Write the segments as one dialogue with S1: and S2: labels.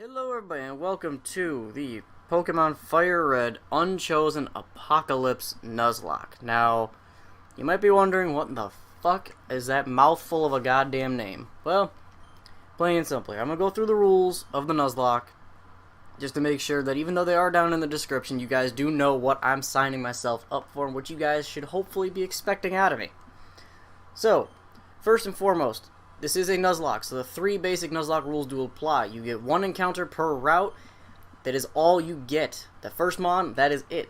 S1: Hello everybody and welcome to the Pokemon FireRed Unchosen Apocolypse Nuzlocke. Now, you might be wondering what the fuck is that mouthful of a goddamn name? Well, plain and simply, I'm going to go through the rules of the Nuzlocke just to make sure that even though they are down in the description, you guys do know what I'm signing myself up for and what you guys should hopefully be expecting out of me. So, first and foremost, this is a Nuzlocke, so the three basic Nuzlocke rules do apply. You get one encounter per route. That is all you get. The first Mon, that is it.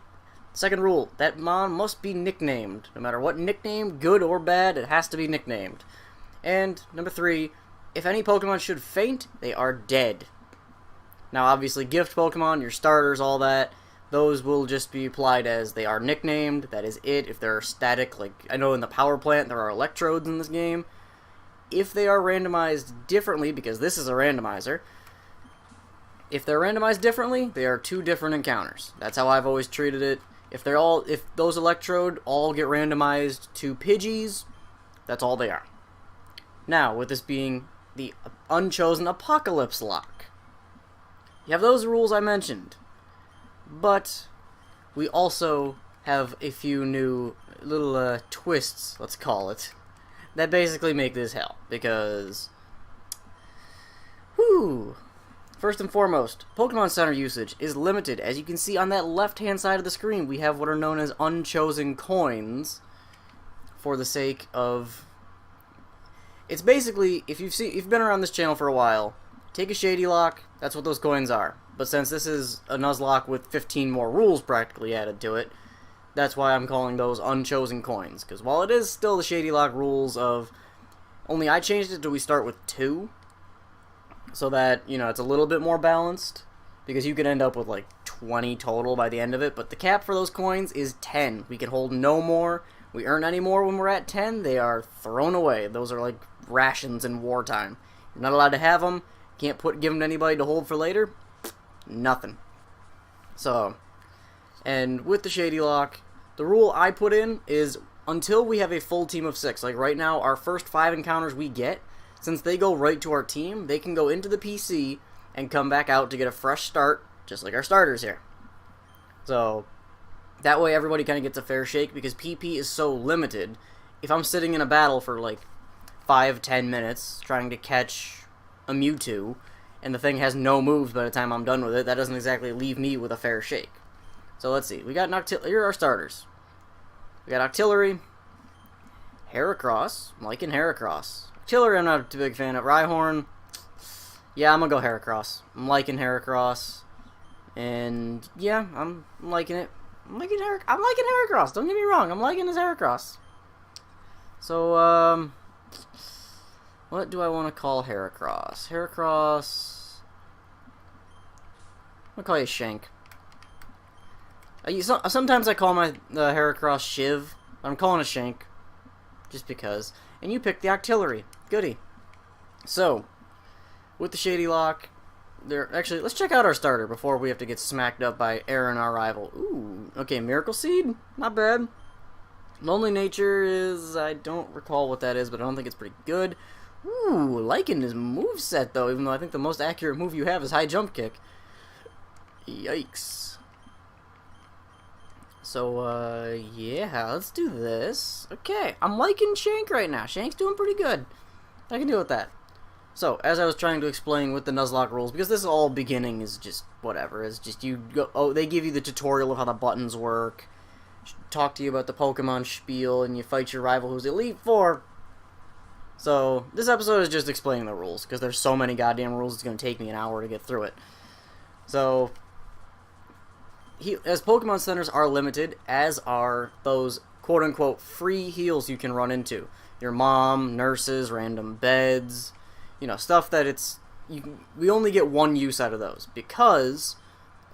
S1: Second rule, that Mon must be nicknamed. No matter what nickname, good or bad, it has to be nicknamed. And number three, if any Pokemon should faint, they are dead. Now obviously gift Pokemon, your starters, all that, those will just be applied as they are nicknamed. That is it. If they're static, like I know in the power plant there are electrodes in this game. If they are randomized differently, because this is a randomizer, if they're randomized differently, they are two different encounters. That's how I've always treated it. If those electrode all get randomized to Pidgeys, that's all they are. Now, with this being the Unchosen Apocolypselocke, you have those rules I mentioned, but we also have a few new little twists, let's call it, that basically make this hell, because, first and foremost, Pokemon Center usage is limited. As you can see on that left-hand side of the screen, we have what are known as Unchosen Coins, for the sake of, it's basically, if you've been around this channel for a while, take a Shadylocke, that's what those coins are. But since this is a Nuzlocke with 15 more rules practically added to it, that's why I'm calling those Unchosen Coins. Because while it is still the Shadylocke rules of, only I changed it to we start with 2, so that, you know, it's a little bit more balanced, because you could end up with like 20 total by the end of it, but the cap for those coins is 10. We can hold no more. We earn any more when we're at 10, they are thrown away. Those are like rations in wartime. You're not allowed to have them. Can't give them to anybody to hold for later. Nothing. So, and with the Shadylocke, the rule I put in is until we have a full team of 6. Like right now, our first 5 encounters we get, since they go right to our team, they can go into the PC and come back out to get a fresh start, just like our starters here. So, that way everybody kind of gets a fair shake, because PP is so limited. If I'm sitting in a battle for like 5-10 minutes trying to catch a Mewtwo, and the thing has no moves by the time I'm done with it, that doesn't exactly leave me with a fair shake. So let's see, we got here are our starters. We got Octillery, Heracross, I'm liking Heracross. Octillery I'm not a big fan of. Rhyhorn, yeah, I'm gonna go Heracross. I'm liking Heracross. And yeah, I'm liking it. I'm liking Heracross, don't get me wrong, I'm liking his Heracross. So, what do I want to call Heracross? Heracross, I'm gonna call you Shank. Sometimes I call the Heracross Shiv. I'm calling it Shank, just because. And you picked the Octillery. Goody. So, with the Shadylocke, actually, let's check out our starter before we have to get smacked up by Aaron, our rival. Ooh, okay, Miracle Seed, not bad. Lonely Nature is, I don't recall what that is, but I don't think it's pretty good. Ooh, liking his moveset though, even though I think the most accurate move you have is High Jump Kick. Yikes. So, yeah, let's do this. Okay, I'm liking Shank right now. Shank's doing pretty good. I can deal with that. So, as I was trying to explain with the Nuzlocke rules, because this all beginning is just whatever, it's just you go, they give you the tutorial of how the buttons work, talk to you about the Pokemon spiel, and you fight your rival who's Elite Four. So, this episode is just explaining the rules, because there's so many goddamn rules, it's going to take me an hour to get through it. So, as Pokemon Centers are limited, as are those quote-unquote free heals you can run into. Your mom, nurses, random beds, you know, stuff that we only get one use out of those, because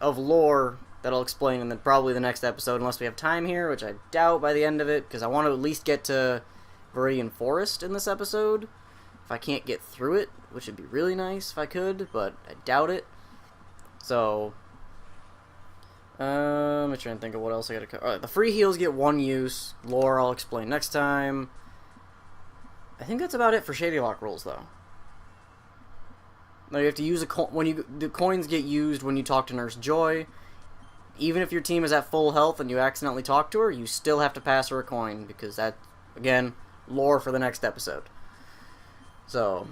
S1: of lore that I'll explain in probably the next episode, unless we have time here, which I doubt by the end of it, because I want to at least get to Viridian Forest in this episode, if I can't get through it, which would be really nice if I could, but I doubt it. So, I'm trying to think of what else I gotta cover. Alright, the free heals get one use. Lore I'll explain next time. I think that's about it for Shadylocke rules, though. Now you have to use the coins get used when you talk to Nurse Joy. Even if your team is at full health and you accidentally talk to her, you still have to pass her a coin, because that, again, lore for the next episode. So,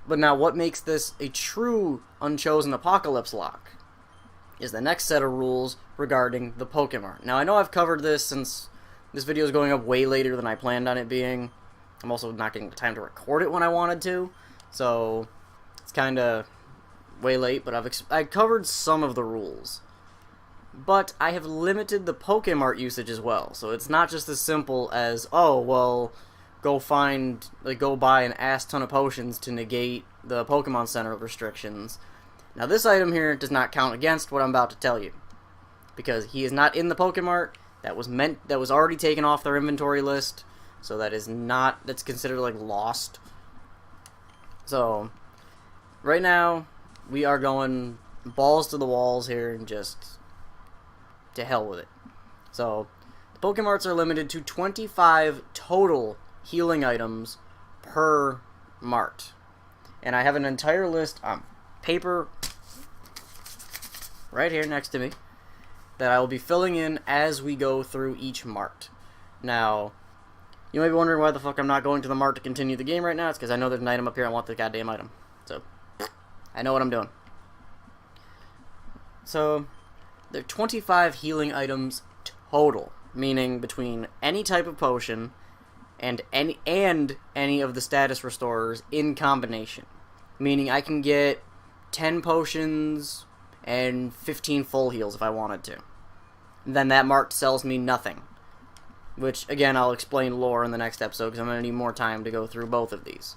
S1: but now what makes this a true Unchosen Apocolypselocke is the next set of rules regarding the Pokemon. Now I know I've covered this since this video is going up way later than I planned on it being. I'm also not getting the time to record it when I wanted to, so it's kind of way late, but I covered some of the rules. But I have limited the Pokemart usage as well, so it's not just as simple as, oh, well, go buy an ass ton of potions to negate the Pokemon Center restrictions. Now this item here does not count against what I'm about to tell you, because he is not in the Pokemart. That was already taken off their inventory list, so that's considered like lost. So right now we are going balls to the walls here and just to hell with it. So the Pokemarts are limited to 25 total healing items per mart, and I have an entire list on paper right here next to me that I will be filling in as we go through each mart. Now, you may be wondering why the fuck I'm not going to the mart to continue the game right now. It's because I know there's an item up here. I want the goddamn item. So, I know what I'm doing. So, there are 25 healing items total, meaning between any type of potion and any of the status restorers in combination. Meaning I can get 10 potions and 15 full heals if I wanted to. And then that mart sells me nothing. Which, again, I'll explain lore in the next episode, because I'm going to need more time to go through both of these.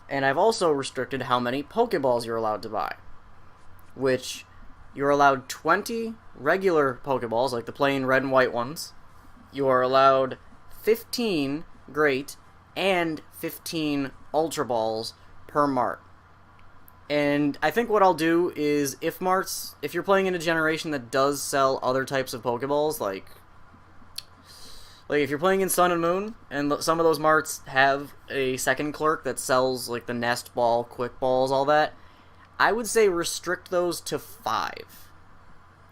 S1: And I've also restricted how many Pokeballs you're allowed to buy. Which, you're allowed 20 regular Pokeballs, like the plain red and white ones. You are allowed 15 Great and 15 Ultra Balls per mart. And I think what I'll do is, if you're playing in a generation that does sell other types of Pokeballs, like if you're playing in Sun and Moon, and some of those marts have a second clerk that sells, like, the Nest Ball, Quick Balls, all that, I would say restrict those to 5.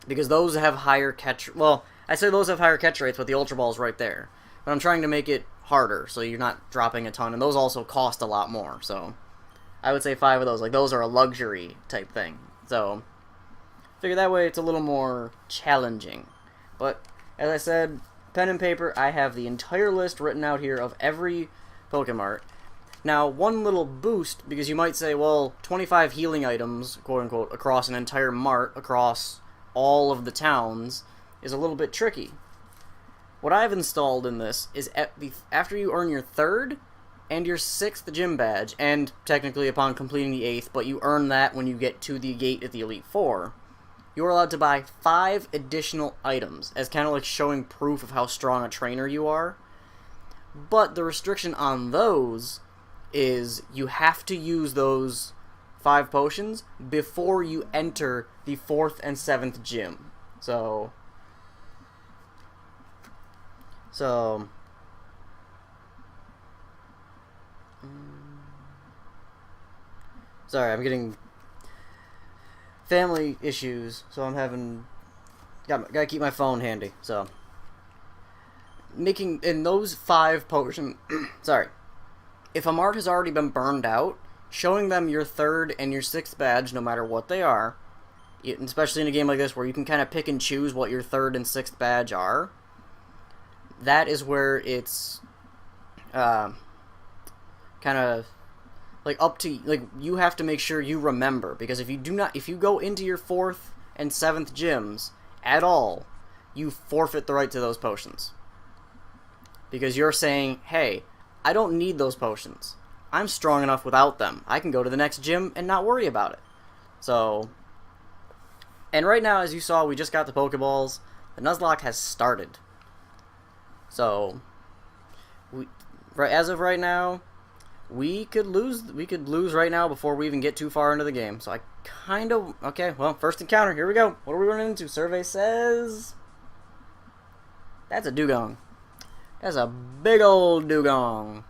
S1: Because those have higher catch... Well, I say those have higher catch rates, but the Ultra Ball's right there. But I'm trying to make it harder, so you're not dropping a ton, and those also cost a lot more, so I would say 5 of those. Like, those are a luxury type thing. So, figure that way it's a little more challenging. But, as I said, pen and paper, I have the entire list written out here of every Pokemart. Now, one little boost, because you might say, well, 25 healing items, quote-unquote, across an entire mart, across all of the towns, is a little bit tricky. What I've installed in this is after you earn your 3rd and your 6th gym badge, and technically upon completing the 8th, but you earn that when you get to the gate at the Elite Four, you're allowed to buy 5 additional items, as kind of like showing proof of how strong a trainer you are. But the restriction on those is you have to use those 5 potions before you enter the 4th and 7th gym. So sorry, I'm getting family issues, so I'm gotta keep my phone handy. So in those 5 potion sorry, if a mart has already been burned out, showing them your 3rd and your 6th badge, no matter what they are, especially in a game like this where you can kind of pick and choose what your 3rd and 6th badge are, that is where it's kind of like up to, like, you have to make sure you remember, because if you go into your 4th and 7th gyms at all, you forfeit the right to those potions. Because you're saying, hey, I don't need those potions. I'm strong enough without them. I can go to the next gym and not worry about it. So, and right now, as you saw, we just got the Pokeballs. The Nuzlocke has started. So, as of right now, we could lose right now before we even get too far into the game. So I kind of... Okay, well, first encounter. Here we go. What are we running into? Survey says... That's a dugong. That's a big old dugong.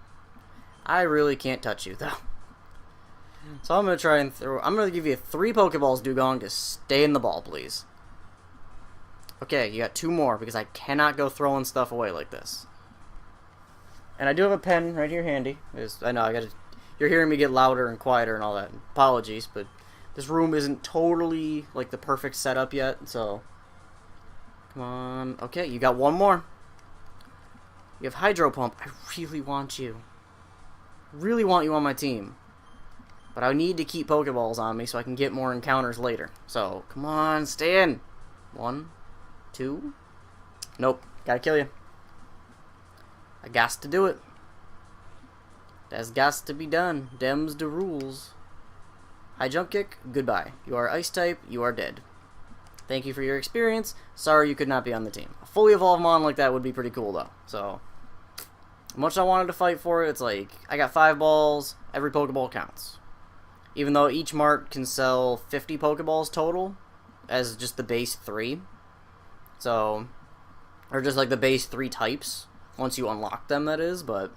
S1: I really can't touch you, though. So I'm gonna try and throw. I'm gonna give you 3 Pokeballs, Dugong, to stay in the ball, please. Okay, you got 2 more because I cannot go throwing stuff away like this. And I do have a pen right here handy. I know I gotta. You're hearing me get louder and quieter and all that. Apologies, but this room isn't totally like the perfect setup yet. So come on. Okay, you got 1 more. You have Hydro Pump. I really want you. Really want you on my team. But I need to keep Pokeballs on me so I can get more encounters later. So, come on, stay in. 1, 2. Nope, gotta kill you. I gots to do it. That's gots to be done. Dem's the rules. High Jump Kick, goodbye. You are Ice type, you are dead. Thank you for your experience. Sorry you could not be on the team. A fully evolved mon like that would be pretty cool though. So, much I wanted to fight for it, it's like, I got 5 balls, every Pokeball counts. Even though each mart can sell 50 Pokeballs total, as just the base 3. So, or just like the base 3 types, once you unlock them, that is, but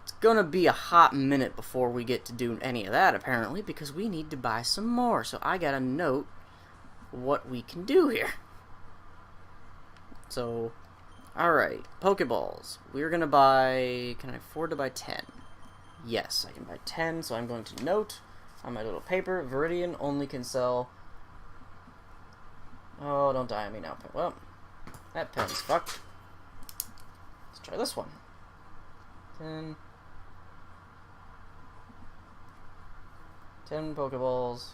S1: it's gonna be a hot minute before we get to do any of that, apparently, because we need to buy some more. So I gotta note what we can do here. So, alright, Pokeballs. We're gonna buy, can I afford to buy 10? Yes, I can buy 10, so I'm going to note on my little paper, Viridian only can sell... Oh, don't die on me now. Well, that pen's fucked. Let's try this one. 10 Pokeballs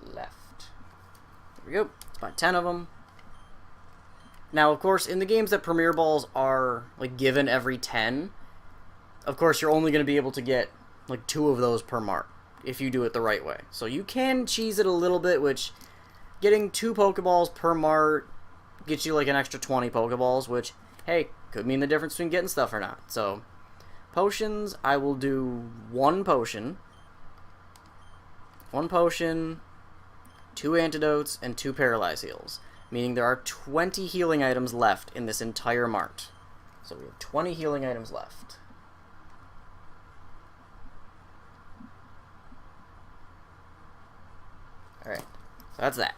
S1: left. There we go. Let's buy 10 of them. Now, of course, in the games that Premier Balls are, like, given every 10... Of course, you're only going to be able to get, like, 2 of those per mart, if you do it the right way. So you can cheese it a little bit, which, getting 2 Pokeballs per mart gets you, like, an extra 20 Pokeballs, which, hey, could mean the difference between getting stuff or not. So, potions, I will do 1 potion. 1 potion, 2 antidotes, and 2 paralyze heals. Meaning there are 20 healing items left in this entire mart. So we have 20 healing items left. Alright, so that's that.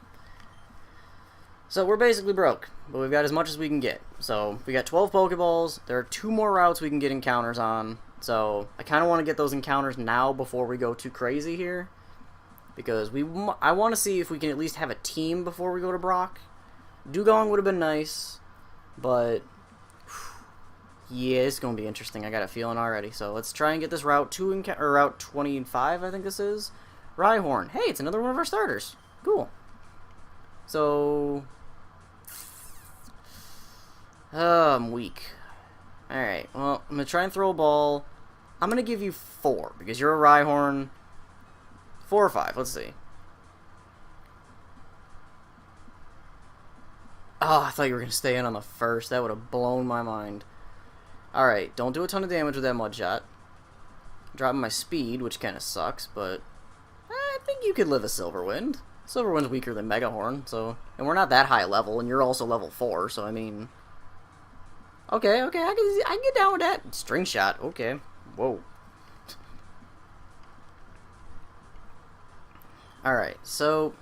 S1: So we're basically broke, but we've got as much as we can get. So we got 12 Pokeballs, there are 2 more routes we can get encounters on, so I kind of want to get those encounters now before we go too crazy here. Because I want to see if we can at least have a team before we go to Brock. Dugong would have been nice, but yeah, it's going to be interesting. I got a feeling already. So let's try and get this Route 2 or Route 25, I think this is. Rhyhorn. Hey, it's another one of our starters. Cool. So, I'm weak. Alright, well, I'm going to try and throw a ball. I'm going to give you 4, because you're a Rhyhorn. 4 or 5, let's see. Oh, I thought you were going to stay in on the first. That would have blown my mind. Alright, don't do a ton of damage with that Mud Shot. Dropping my speed, which kind of sucks, but I think you could live a Silverwind. Silverwind's weaker than Megahorn, so... And we're not that high level, and you're also level 4, so I mean... Okay, I can get down with that. String Shot, okay. Whoa. Alright, so...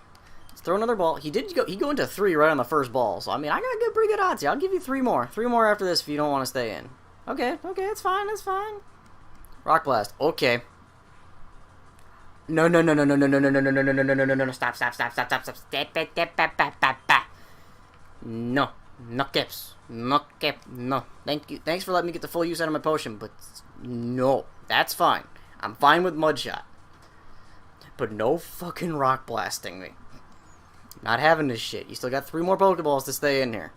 S1: Let's throw another ball. He go into 3 right on the first ball, so I mean, I got pretty good odds here. I'll give you 3 more. 3 more after this if you don't want to stay in. Okay, that's fine, that's fine. Rock Blast, okay. No, stop. No, no. Thank you. Thanks for letting me get the full use out of my potion, but no, that's fine. I'm fine with Mud Shot. But no fucking Rock Blasting me. Not having this shit. You still got 3 more Pokeballs to stay in here.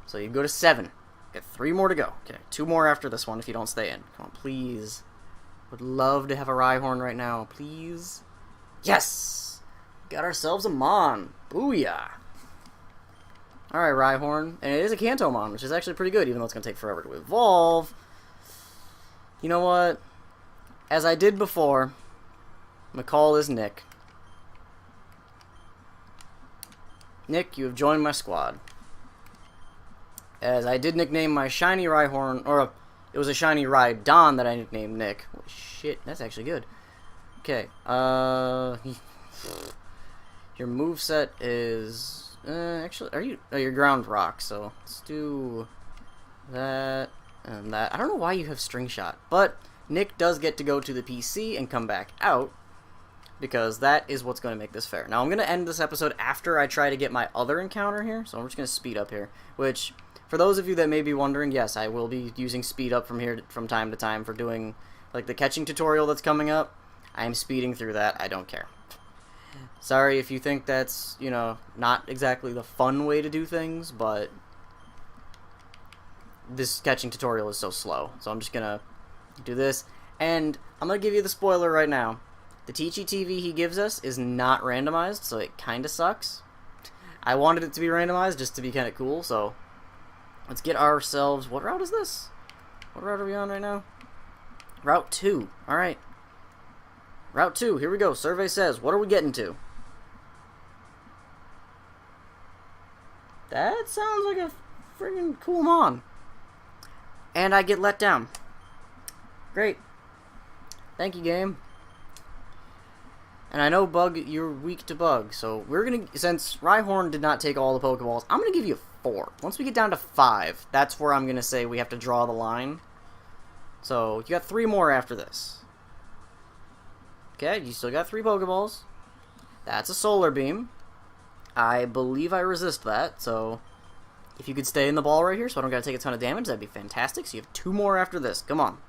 S1: So you go to 7. Got 3 more to go. Okay, 2 more after this one if you don't stay in. Come on, please. Would love to have a Rhyhorn right now, please. Yes! Got ourselves a Mon. Booyah! Alright, Rhyhorn. And it is a Kanto Mon, which is actually pretty good, even though it's going to take forever to evolve. You know what? As I did before, I'm going to call this Nick. Nick, you have joined my squad. As I did nickname my shiny Rhyhorn, or it was a shiny Rhydon that I nicknamed Nick. Holy shit, that's actually good. Okay, your moveset is, actually, you're ground rock, so let's do that and that. I don't know why you have string shot, but Nick does get to go to the PC and come back out, because that is what's going to make this fair. Now, I'm going to end this episode after I try to get my other encounter here, so I'm just going to speed up here, which, for those of you that may be wondering, yes, I will be using speed up from time to time for doing, like, the catching tutorial that's coming up. I am speeding through that. I don't care. Sorry if you think that's, you know, not exactly the fun way to do things, but this catching tutorial is so slow, so I'm just going to do this, and I'm going to give you the spoiler right now. The Teachy TV he gives us is not randomized, so it kind of sucks. I wanted it to be randomized just to be kind of cool, so let's get ourselves... What route is this? What route are we on right now? Route 2. Alright. Route 2. Here we go. Survey says, what are we getting to? That sounds like a friggin' cool mon. And I get let down. Great. Thank you, game. And I know, Bug, you're weak to Bug, so we're gonna, since Rhyhorn did not take all the Pokeballs, I'm gonna give you 4. Once we get down to 5, that's where I'm gonna say we have to draw the line. So, you got 3 more after this. Okay, you still got 3 Pokeballs. That's a Solar Beam. I believe I resist that, so if you could stay in the ball right here so I don't gotta take a ton of damage, that'd be fantastic. So you have 2 more after this. Come on.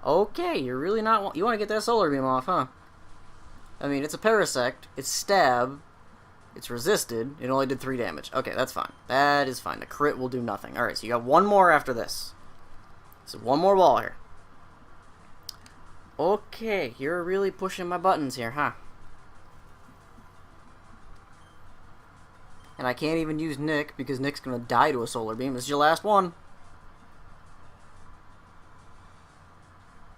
S1: Okay, you're really not... You want to get that Solar Beam off, huh? I mean, it's a Parasect, it's Stab, it's resisted, it only did 3 damage. Okay, that's fine. That is fine. The crit will do nothing. Alright, so you got 1 more after this. So 1 more ball here. Okay, you're really pushing my buttons here, huh? And I can't even use Nick, because Nick's gonna die to a Solar Beam. This is your last one.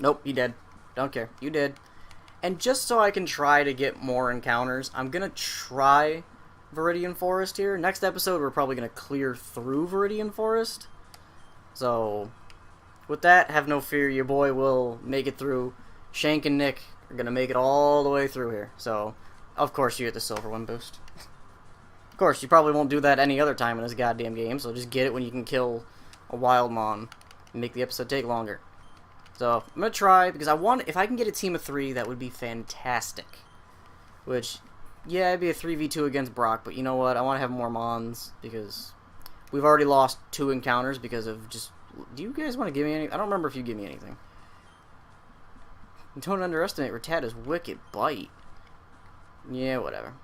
S1: Nope, you did. Don't care. You did. And just so I can try to get more encounters, I'm going to try Viridian Forest here. Next episode, we're probably going to clear through Viridian Forest. So, with that, have no fear. Your boy will make it through. Shank and Nick are going to make it all the way through here. So, of course, you get the Silver One boost. Of course, you probably won't do that any other time in this goddamn game, so just get it when you can kill a Wildmon and make the episode take longer. So, I'm going to try, because I want, if I can get a team of 3, that would be fantastic. Which, yeah, it'd be a 3v2 against Brock, but you know what, I want to have more Mons, because we've already lost 2 encounters because of just, do you guys want to give me anything? I don't remember if you give me anything. Don't underestimate Rattata's Wicked Bite. Yeah, whatever.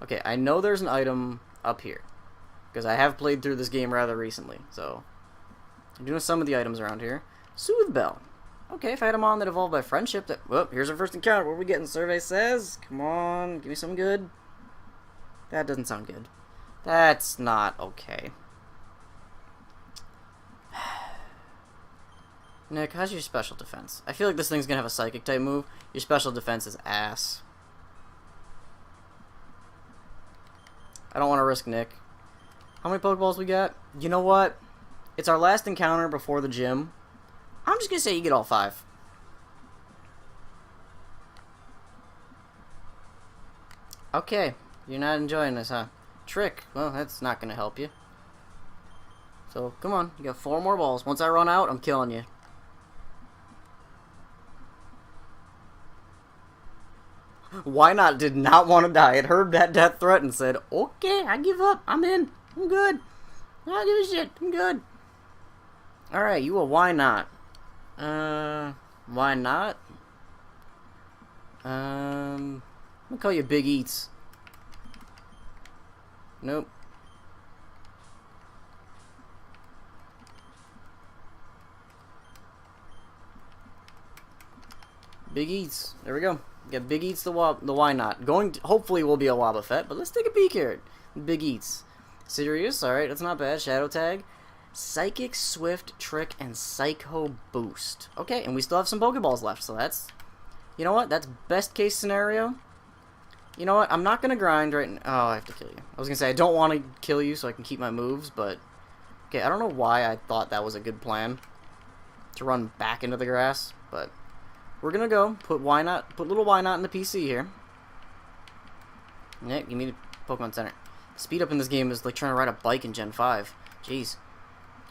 S1: Okay, I know there's an item up here, because I have played through this game rather recently, so I'm doing some of the items around here. Soothe Bell. Okay, if I had a mon that evolved by friendship, that... Well, here's our first encounter. What are we getting? Survey says. Come on, give me something good. That doesn't sound good. That's not okay. Nick, how's your special defense? I feel like this thing's gonna have a psychic type move. Your special defense is ass. I don't want to risk Nick. How many Pokeballs we got? You know what? It's our last encounter before the gym. I'm just going to say you get all 5. Okay. You're not enjoying this, huh? Trick. Well, that's not going to help you. So, come on. You got 4 more balls. Once I run out, I'm killing you. Why not? Did not want to die. It heard that death threat and said, okay, I give up. I'm in. I'm good. I don't give a shit. I'm good. Alright, you a why not? Why not? I'm gonna call you Big Eats. Nope. Big Eats. There we go. We got Big Eats the why not. Hopefully will be a Wobbuffet, but let's take a peek here. Big Eats. Sirius, alright, that's not bad. Shadow Tag. Psychic, Swift, Trick, and Psycho Boost. Okay, and we still have some Pokeballs left, so that's... You know what? That's best case scenario. You know what? I'm not going to grind right now. Oh, I have to kill you. I was going to say, I don't want to kill you so I can keep my moves, but... Okay, I don't know why I thought that was a good plan. To run back into the grass, but... we're gonna go put little Why Not in the PC here. Yeah, give me the Pokemon Center. Speed up in this game is like trying to ride a bike in Gen 5. Jeez.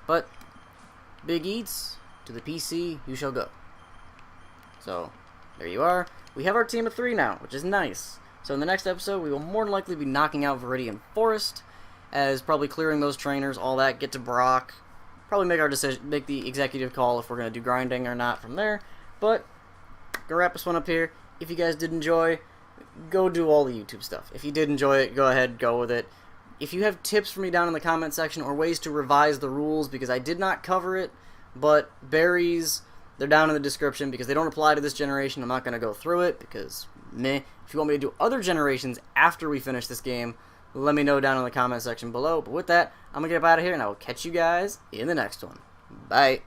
S1: But big eats to the PC you shall go. So there you are. We have our team of 3 now, which is nice. So in the next episode, we will more than likely be knocking out Viridian Forest, as probably clearing those trainers, all that, get to Brock, probably make our decision, make the executive call if we're going to do grinding or not from there. But gonna wrap this one up here. If you guys did enjoy, go do all the YouTube stuff. If you did enjoy it, go ahead, go with it. If you have tips for me down in the comment section or ways to revise the rules, because I did not cover it, but berries, they're down in the description because they don't apply to this generation. I'm not going to go through it because meh. If you want me to do other generations after we finish this game, let me know down in the comment section below. But with that, I'm going to get up out of here, and I will catch you guys in the next one. Bye.